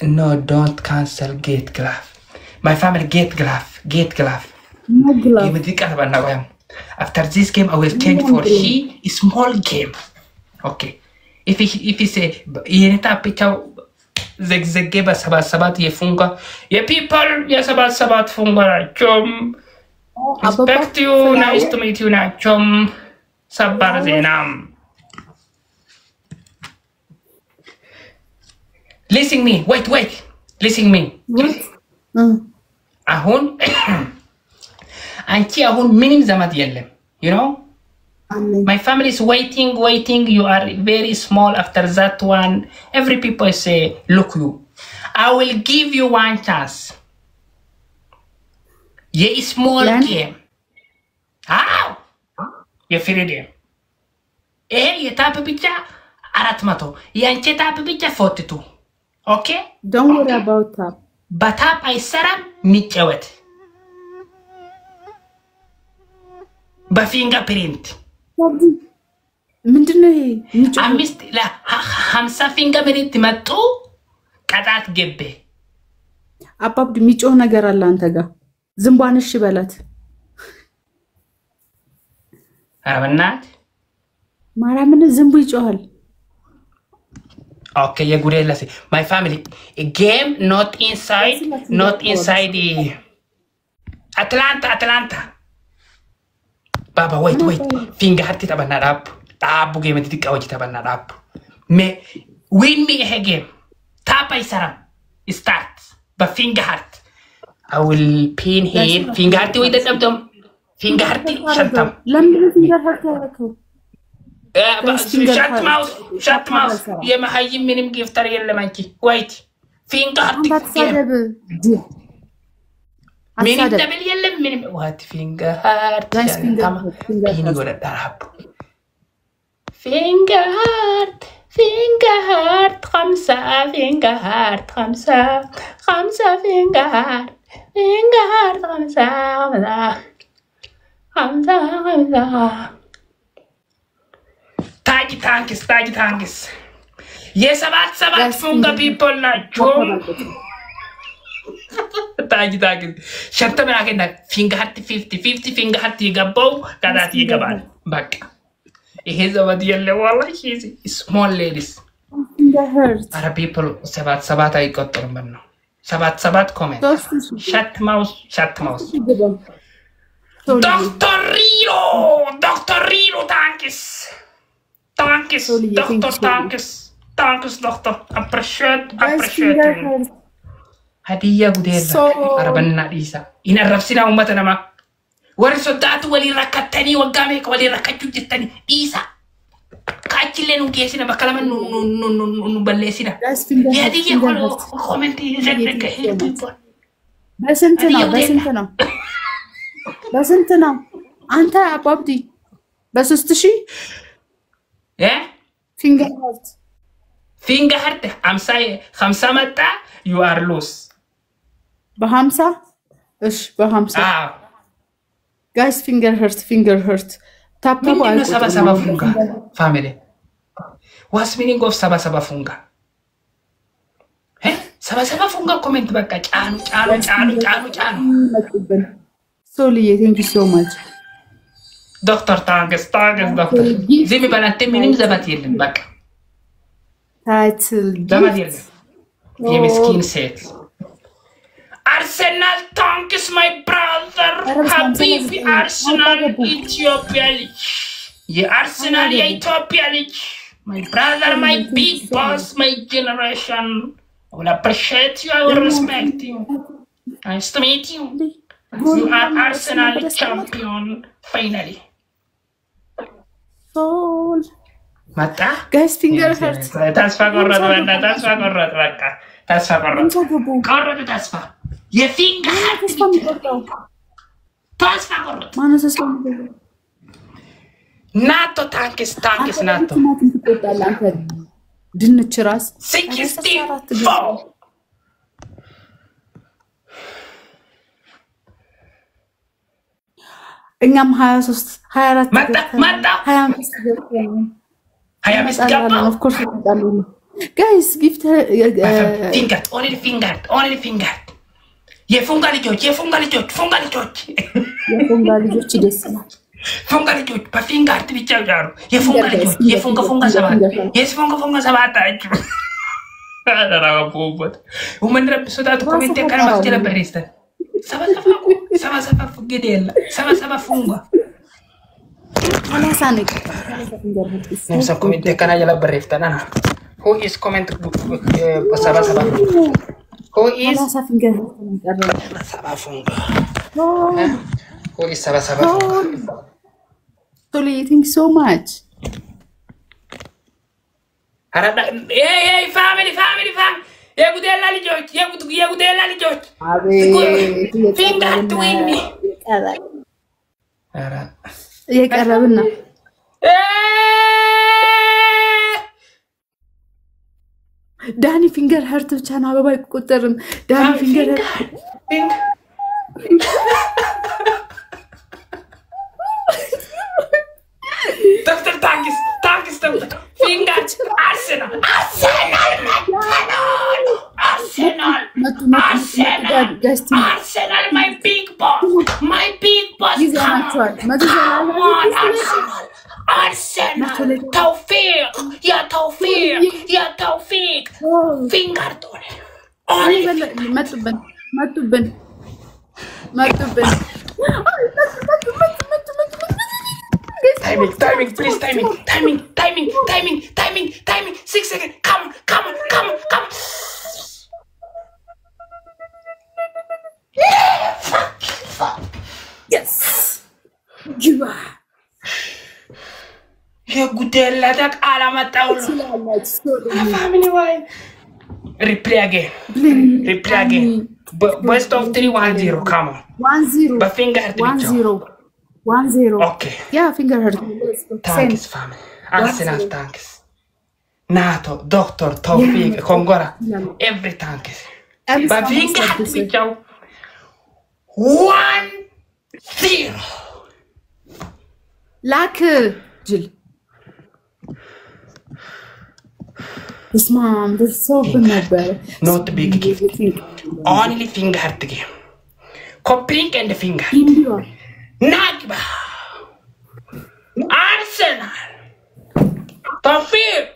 No, don't cancel Gate Glove. My family Gate Glove. Gate Glove. No glove. After this game, I will change for she small game. Okay. If he say yenita picha zegzege ba sabat yefunga. Ye people ye sabat funga chum. Respect you. Nice to meet you na chum. Sabar zenam. Listen me. Wait. Listen me. What? Ahun. Anti ahun minim zamat yellem. You know? My family is waiting. You are very small after that one. Every people say, look you. I will give you one chance. Ye small game. How? You feel it? Ye tap picha aratmato. Ye anche tap picha 42. Okay? Don't worry about tap. But tap I saram nichawet. Ba fingerprint. ምንድነው ይሄ? አምስት ላ 50 ፊንገርፕሪንት መጡ ቀጣት ገበ አባብድ ሚጮህ ነገር አለ አንተ ጋር ዝምቧን እሺ በላት አረበናት ማራምን ዝምቡ ይጮሃል Okay, you good let's see. My family a game not inside Atlanta. Baba wait. Finger heart tabanna up. Tabu game tikawaji tabanna up. Me win me a game. Tap I saram. Start. But finger heart. I will pin him. Finger heart with the dum. Finger heart shantam. لمن finger heart ያረከው shut mouse. የመሐይ ምንም ጊፍተር የለም አንቺ wait finger heart ምንም ደብል የለም ምንም what finger heart ይሄን ወደ ዳራብ finger heart 5 finger heart 5 finger heart 5 Thanks. Yes, about funga people na chum. Thank you. Shut up again. Finger heart 50 finger heart you go kada you go back. He's over the yellow wall. She's small ladies. Finger heart. Are people sabat I got to remember. Sabat comment. Shut mouse. Dr. Riro, thanks. Doctor. Appreciate you. Hadiya gudela. Arabanna Isa. Ina rafsina ummata nama. Wariso datu wali rakatani wagame wali rakatujitani Isa. Kachilenu kesina bakalama nu ballesina. Hadiya ko comment zedek. በስንት ነው አንተ አባብዲ በ3000 finger heart 50 መጣ you are loose በ50 እሺ በ50 guys finger hurt tap አይቆጥም ሰባ funga family what's meaning of ሰባ funga ሰባ funga comment በቃ ጫኑ Soli, thank you so much. Doctor, thanks, doctor. Zimi banate minim zabat yelim bak. Title. Zabat yelim. Yemiskin set. Arsenal, thanks my brother. Habibi Arsenal, Ethiopia League. Ye Arsenal, ye Ethiopia League. My brother, my big boss, my generation. I will appreciate you, I will respect you. Nice to meet you. You are Arsenal champion finally. Soul. Mata? Guys, finger hurt. Tasfa korrat baka. Tasfa korrat. Tasfa. Ye finger hurt. Tasfa korrat. Mana tasfa. Nato thanks Nato. ድንች ራስ 64 እኛም 23 24 መጣ 25 ገባ of course guys gift finger only finger የፎንጋ ልጆች ደስ ይላል ፎንጋ ልጆች በፊንጋር ብቻ ያሩ የፎንጋ ሰባት አጭ አራራቦት ወመን ረብሶታት ኮሜንት ከራስ ጀለበሪስተ ሰባ ገደላ ሰባ ፎንጋ አላሳነ ሰባ ኮሜንት ከና ጀለበሪስተ ና who is comment ሰባ who is ሰባ ፎንጋ who is ሰባ so you think so much hey family የጉዴላ ልጆች finger to win me የቀረብና ዳኒ ፊንገር ሀርት ብቻ ነው አበባ ይቆጠርም ዳኒ ፊንገር Dr. Tankis finger Arsenal my big boss Arsenal Tawfiq ya Tawfiq finger tone መጡብን Timing, please, timing. 6 seconds. Come. Yes. You are. You good ladak alamataul. Family why? Replay again. Best of 3-1-0. Come on. 1-0. But finger 1-0. Okay. Yeah, finger hurt. Thanks, family. Arsenal thanks. NATO, Doctor, Tawfiq, Kongora, every thanks. But finger hurt me, 1-0. Like Jill. This mom, this is so good. Not big gift. Only finger hurt game. Copying and finger. Nagba Arsenal Tawfiq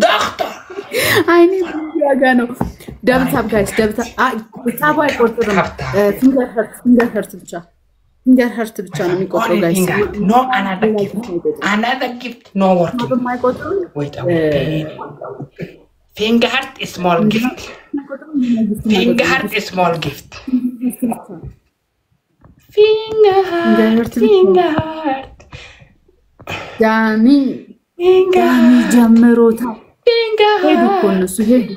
Doctor I need to go double tap guys tap finger hurt ብቻ ነው የሚቆጥረው guys no another gift no working wait finger heart is small gift Finger heart. Dani jammerota. Hedu konsu hedu.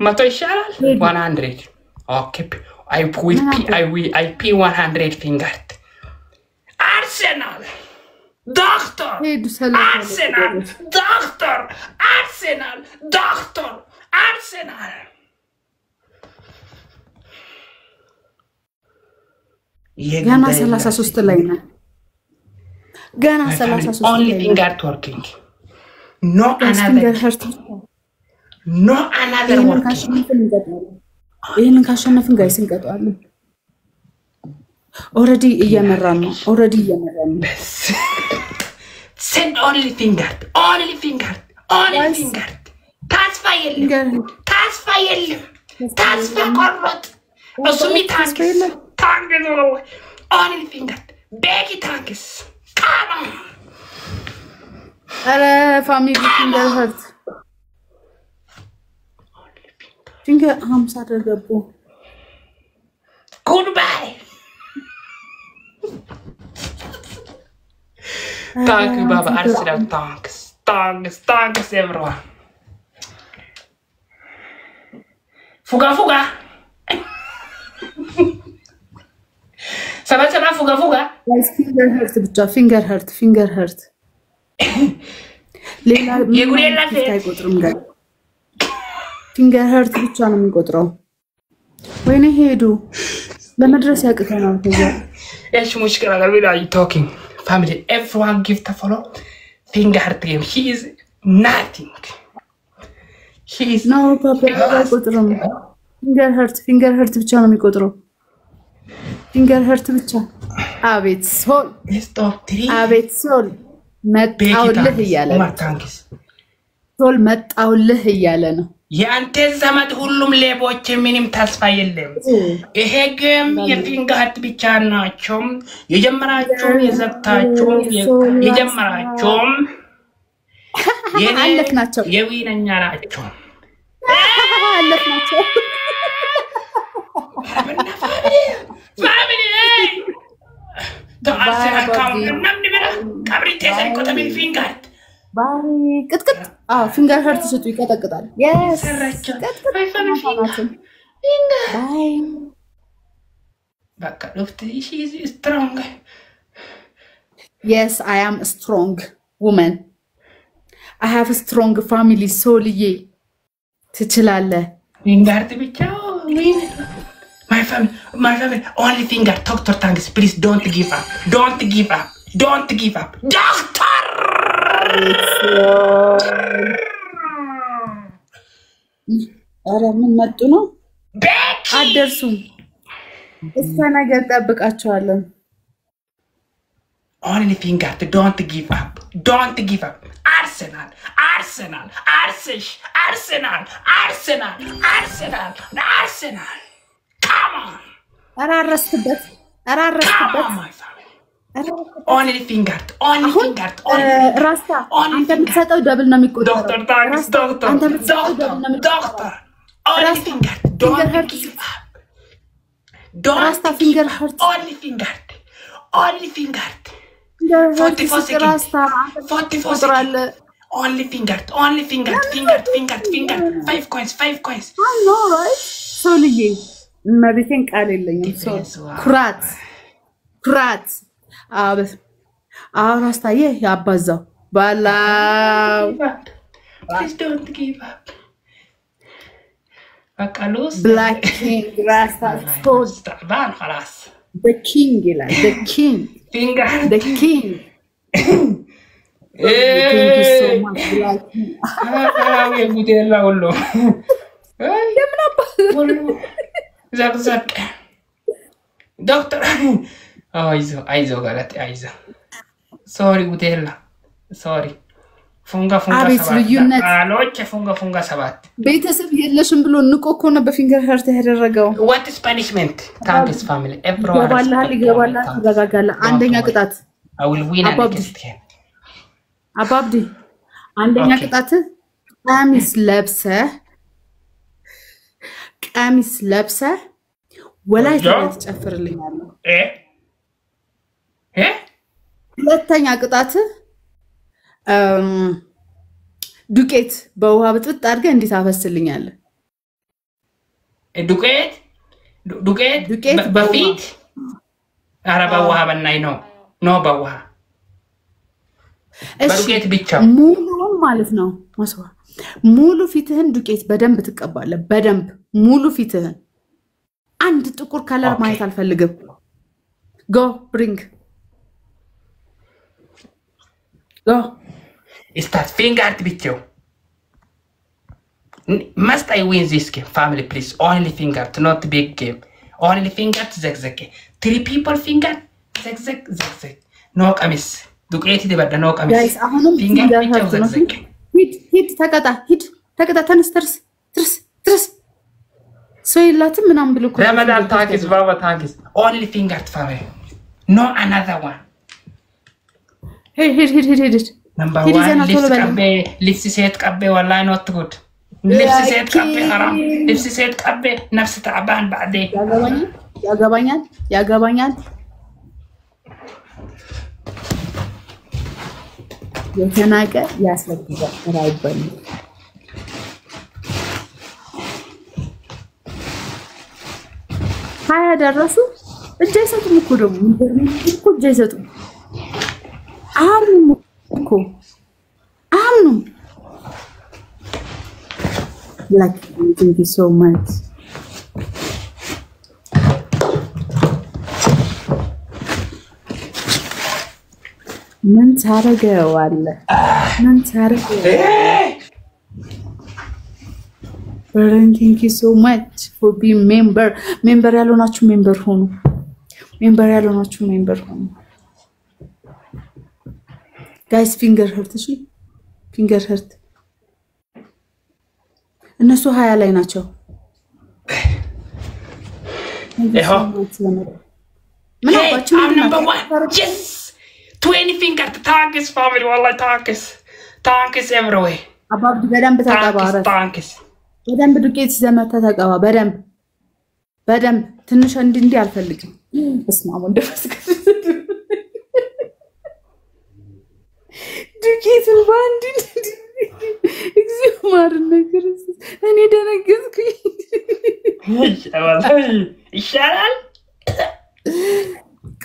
Mato isharal 100. Okay. I P 100 finger. Arsenal. Doctor. Arsenal. Gana 33 ላይ ነው ገና 33 only finger working no another working ይሄንን ካሸነፍን ጋይስ እንቀጣለን already እየመራን ነው send only finger tasfa korrot asumi Tank only finger. Becky tanks. Come on. Hello, family finger hurt. Finger arms are the bow. Goodbye. Thank you, Baba. Arsenal tanks, everyone. Fuga. Sama fuga. Guys, finger hurt. ሌላ የጉዴላ አይቆጥርም ጋር finger hurt ብቻ ነው የሚቆጥረው ወይኔ ሄዱ ለመድረስ ያቅተናል ከዛ ايش مشكله قبل are you talking family everyone give the follow finger heart game. He is nothing. He is no papa አይቆጥርም finger heart ብቻ ነው የሚቆጥረው finger heart ብቻ አቤት ሶል አቤት ሶል መጣውልህ እያለ ሶል መጣውልህ እያለ ነው ያንተ ዘመድ ሁሉም ሌቦች ምንም ተስፋ የለም ይሄ ግን የፊንገር heart ብቻ ናቸው የጀመራችሁ የዘግታችሁ የጀመራችሁ አለፍ ናቸው የዊነኛ ናቸው አለፍ ናቸው family ተአሰራ ካውንተር ነብራ ካብሪቴ ሳይቆጣ ፊንገር heart ባይ ቅጥቅጥ finger heart ሲጡ ይቀጠቅጣል yes ባይ በቃ ዶክት she is strong yes I am a strong woman I have a strong family ሶልዬ ትችላለህ finger heart ብቻ my family only finger doctor thanks please don't give up doctor አረ ምን መጡ ነው አደርሱም እስከ ነገር ጠብቃቸዋለሁ only finger don't give up Arsenal come on አራረስበት only finger ራስታ አንተ የምትሰጠው ደብል ነው የሚቆጠረው doctor only finger don't give up ራስታ finger heart only finger 44 ራስታ only finger 5 coins I know right ሶልዬ መብቴን ቃል የለኝም ኩራት ራስታዬ ያባዛው ባላው please don't give up akalos black king rasta تعبان خلاص the king finger the king thank you so much black king يا موديلا والله زق دكتور አይዞ ጋላት አይዞ sorry موديلا sorry funga ሰባት አሎች funga ሰባት ቤተሰብ የለሽም ብሎ ንቆ ኮነ በፊንገር heart ያደረገው what is punishment thanks family everyone ይገባላል ተረጋጋለ አንደኛ ቅጣት I will win against him አባብዲ አንደኛ ቅጣት ቀሚስ ለብሰ ወላይ ተጨፍርልኛል ሁለተኛ ቅጣት ዱቄት በውሃ ብጥብጥ አድርገህ እንዴት አፈስልኛል ዱቄት በፊት አረባ ውሃ በእናይ ነው በውሃ በዱቄት ብቻ ሙሉ ማለት ነው መስዋ ሙሉ ፊትህን ዱቄት በደንብ ትቀባለህ በደንብ ሙሉ ፊትህን አንድ ጥቁር ከለር ማየት አልፈልግም go bring go start finger ብቻው must I win this game family please only finger not big game only finger zigzag 3 people finger zigzag no ቀሚስ ዱቄት ይደበደ ነው ቀሚስ guys አሁንም finger zigzag ሂድ ተቀጣ ተነስተርስ ትርስ ሶይላትም ምናም ብሎ ረመዳን ታክስ ባባ ታክስ only finger family no another one ሂድ number 1 ልብስ ሴት ቀበ والله not good ልብስ ሴት ቀበ حرام ልብስ ሴት ቀበ ነፍስ ተዓባን بعدين ያገባኛል የተናቀ ያስለቅዛል ራይበል ሃያ ደረሱ እጄ ሰጡም እኮ ደግሞ እኮ እጄ ሰጡም አምኑ like thank you so much ምን ታረገዋለህ? ምን ታረገዋለህ? Thank you so much for being member. Member ያልሆናችሁ member ሆኑ። Member ያልሆናችሁ member ሆኑ። Guys, finger hurt እሺ? Finger hurt. እነሱ 20 ላይ ናቸው። ይሄው ምን አባችሁ number 1. Yes. 20 finger ታንክስ family والله ታንክስ everywhere. አባብ በደንብ ተቀባረ። ታንክስ በደንብ ዱቄት ዘመታ ተቀባ በደንብ ትንሽ እንዲ አልፈልግም። በስማሙ እንደፈስከ ዱቄት ባንዲ እግዚኦ ማርነ ክርስቶስ እኔ ደነገጥኩኝ። ይሻላል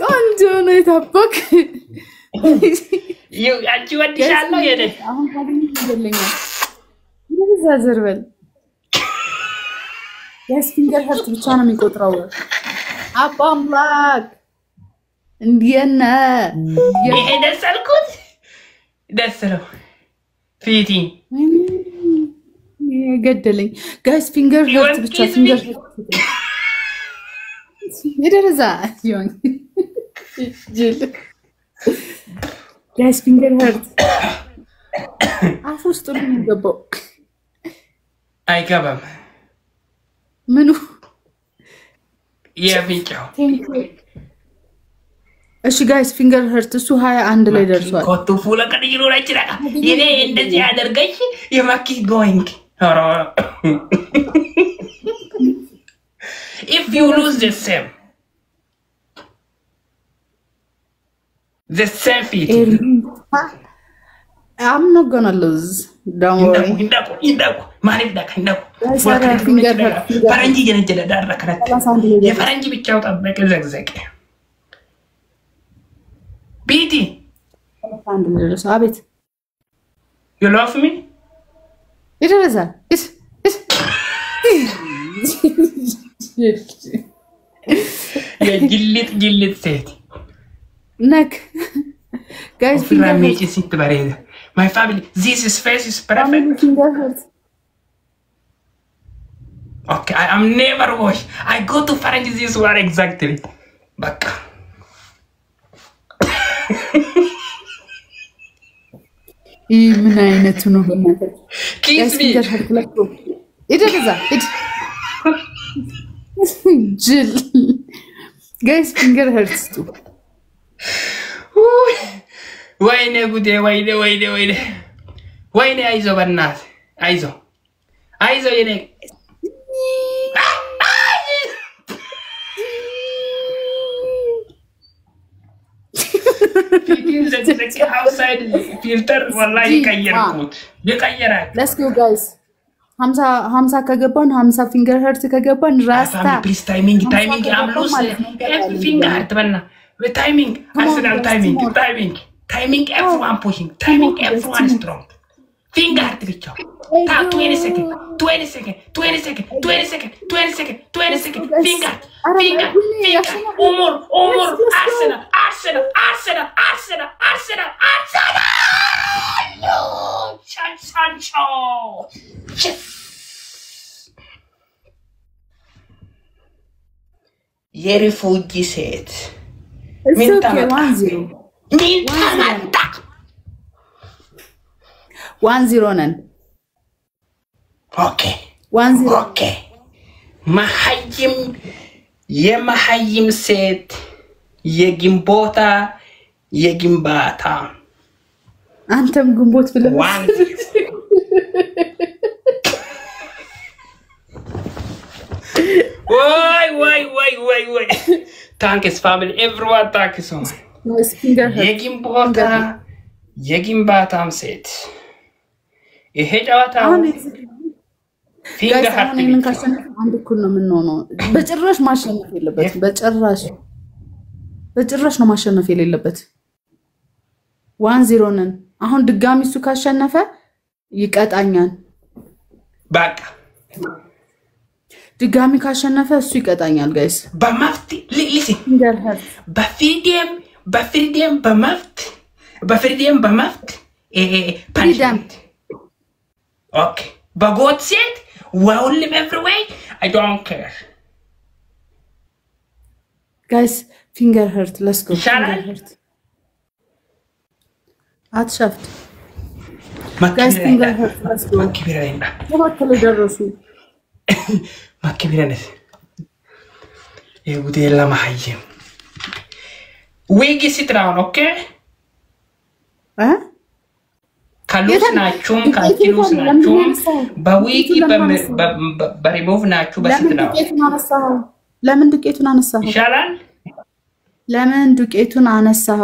ቆንጆ ነው የታበክ አንቺ ወድሻለሁ የኔ አሁን ካገኘ ይገለኛል ይዛ ዘርበል የፊንገር ሀርት ብቻ ነው የሚቆጥረው። አባ አምላክ እንዲየነ ይሄ ደሰልኩት ደስለው ፊቲ ገደለኝ። ጋይስ ፊንገር ሀርት ብቻ ፊንገር ይደረዛ ይሆን ጋይስ ፊንገር ሀርት አፍ ውስጥ ነው የሚገባው። አይገባም ምኑ የፊንጫው እሺ ጋይስ ፊንገር ሀርት እሱ 21 ላይ ደርሷል። ኮቱ ፉለ ቀድይሮ ላይ ይችላል የኔ እንደዚህ ያደርገሽ የማኪ going if you lose the same feet I'm not gonna lose. Don't worry. Indaku. Mari daka indaku. Faranji jene darra kanat. Ya faranji bichaw tabbe zek. Biti. Sabit. You love me? It is a. Ya gillit set. Neck. Guys, finger me sit bareda. My family, this face is perfect. Okay, I'm never wash. I go to Faranji this one exactly. Baka. ምን አይነቱ ነው በእናትህ? Kiss me. ጅል ጋይስ ፊንገር ሀርትስ ቱ ወይኔ ጉዴ ወይኔ አይዞ በእናት አይዞ የኔ outside filter والله ይቀየርኩት let's go guys 50 ከገባን 50 ፊንገር ሀርት ከገባን ራስታ please timing I'm loose finger heart በእና timing arsenal timing everyone pushing timing everyone strong finger heart ብቻው 20 second finger umur Arsenal no Sancho yes የሪፉጂ ሴት ምን ታመጣ 1-0 ነን ኦኬ 1-0 ኦኬ የመሐይም ሴት የግንባታ አንተም ግንቦት ብለህ ወይ ታንክስ ፋሚሊ ኤቭሪዋን ታንክስ የግንባታም ሴት ይሄ ጨዋታ ፊንገር ሀርት ምን ካሸነፈ አንድ እኩል ነው የምንሆነው። በጭራሽ ማሸነፍ የለበትም። በጭራሽ ነው ማሸነፍ የሌለበት። 1-0 ነን። አሁን ድጋሚ እሱ ካሸነፈ ይቀጣኛል። በቃ ድጋሚ ካሸነፈ እሱ ይቀጣኛል ጋይስ። በመፍት ሊሲ በፍሪደም በመፍት በፍሪደም በመፍት punishment. Okay. But God said, well, live every way. I don't care. Guys, finger hurt. Let's go. Finger hurt. Atshaft. Guys, finger hurt. Let's go. What can I do? Makibiranes. Egude la mahayem. Wigi sit down, okay? Huh? Kalus nachum, kalus nachum. Bawigi remove nachu basit down. Lemon ducetun anasaho. Shalan? Lemon ducetun anasaho.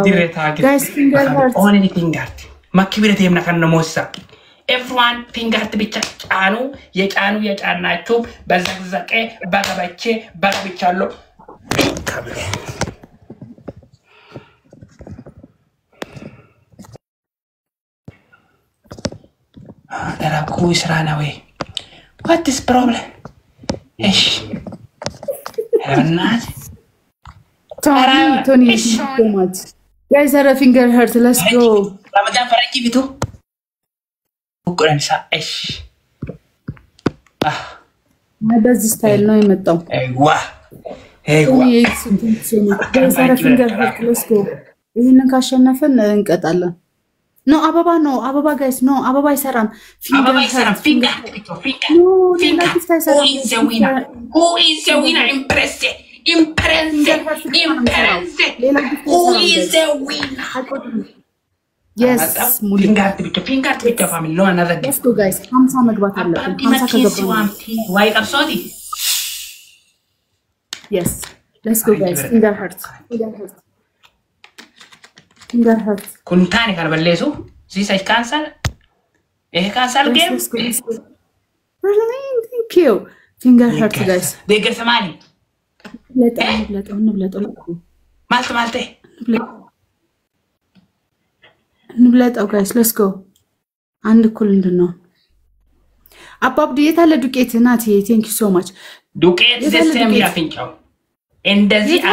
Guys, finger hurt. Only finger. Makibirate yemna kan namosa. Everyone finger to be chanu, yet anu yet anachu, bazakzake, bagabache, bagabichalo. There are goose ran away. What is problem? Ish. Not. Tony, thank you so much. Guys, our finger hurt. Let's go. Ramadan for a give it to. Ish. My best style, no, I'm at all. Hey, what? Hey, guys, our finger hurt. Let's go. In a caution, nothing, Katala. No, Ababa, guys, no, Ababa Saram. Finger. No, finger. Who is the winner? Who is the winner? Impress. Who is the winner? Yes, finger to the family. No, another. Let's go, guys. Hamsa Magbatala. Why up sorry? Yes, let's go, guys. Finger hurts. Finger hurts. Kuntani Carvalleso? This I cancel? Cancel game? Let's go. Thank you. Finger hurts, guys. They get some money. Let Malte. Guys, let's go. And cool no. Above the Italian Ducate Nati, thank you so much. Ducate the same year, think you. And does it?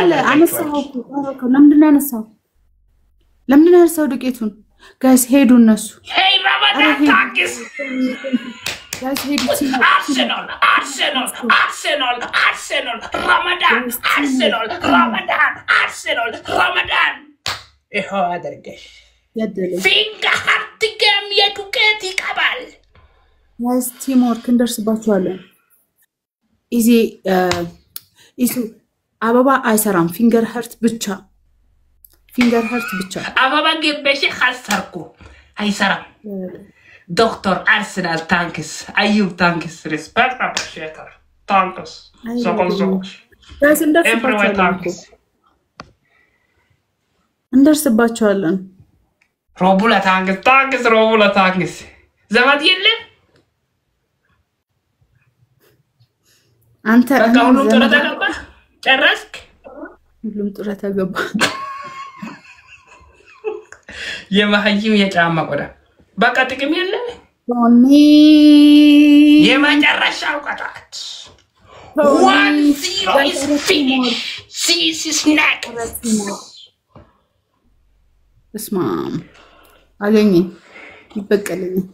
Lamdina saw Ducatun. Guys, hey, do us. Hey, Ramadan Takis. Guys, hey, Arsenal. Ramadan. Other guys. Finger hard game yet to get it cabal. Guys, teamwork and there's about easy. Ababa Isaram, finger hurt butcher. Finger hurt butcher. Ababa give Beshi Hasarko. Isaram. Doctor Arsenal thanks. Ayub thanks. Respect appreciator. Thanks. So much. Guys, and that's everyone thanks. And there's about Robula thanks. Robula thanks. Zamad yelle? Anta Kaunu turata gaba? Charask? Lum turata gaba. Yemahayu yachama koda. Baka tikim yelle? Tony. Yemanjarashau katat. 1-0 is finished. This is next. Yes, mom. Agani. Ipakalini.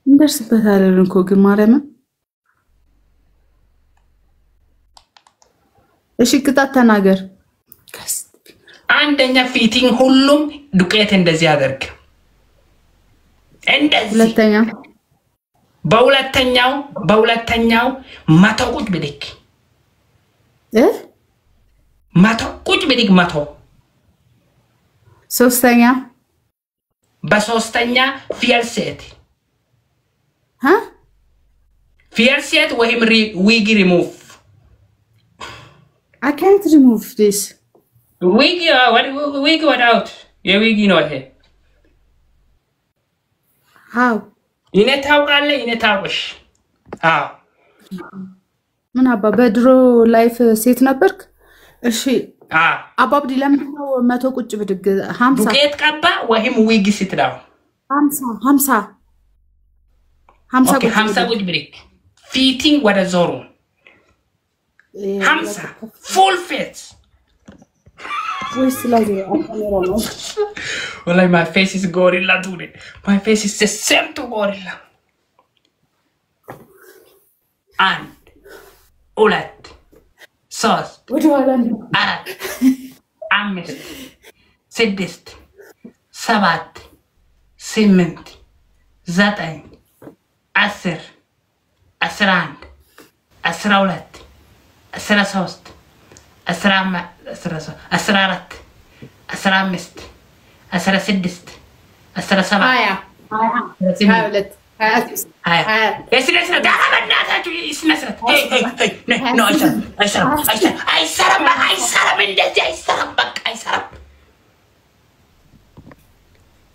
There's a better than cooking, Marema. She could that tanager. And then you're feeding Hulum, Ducat and the other. And Baulatanyao, Mato good bidik. Eh? Mato good bidik mato. Sostanya? Basostanya, Fierset. Huh? Fierset, where him wiggy remove. I can't remove this. Wiggy, wiggy what out? Yeah, wiggy not here. How? In a tower, in a tower. How? Manaba bedro life set number? She. Above the lamp, Mato could be the Hamsa. Get Kappa, where him wiggy sit down. Hamsa. Okay, Hamsa would break. Feeding what a zoro. Hamsa, full fit. ወይስ ላዚሮ አካሜራ ነው? Well, my face is gorilla today. My face is the same to gorilla. And ulet sauce. ወደ ኋላ ነው አምስት ስድስት ሰባት ስምንት ዘጠኝ 10 11 12 13 14 15 16 17 22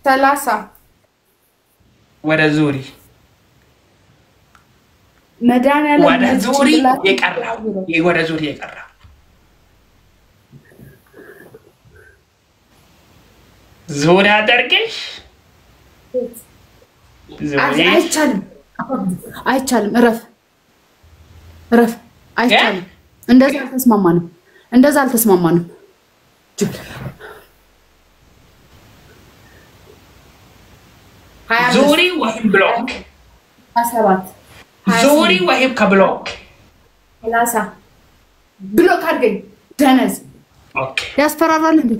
30 ወደ ዙሪ መድኃኒዓለም ወደ ዙሪ የቀራ ዙሪ አደርግሽ አይቻልም እረፍ አይቻልም እንደዛ አልተስማማንም ዙሪ ወይም ብሎክ 27 ዙሪ ወይም ከብሎክ 30 ብሎክ አድርገኝ ደነዝ ኦኬ ያስፈራራል እንዴ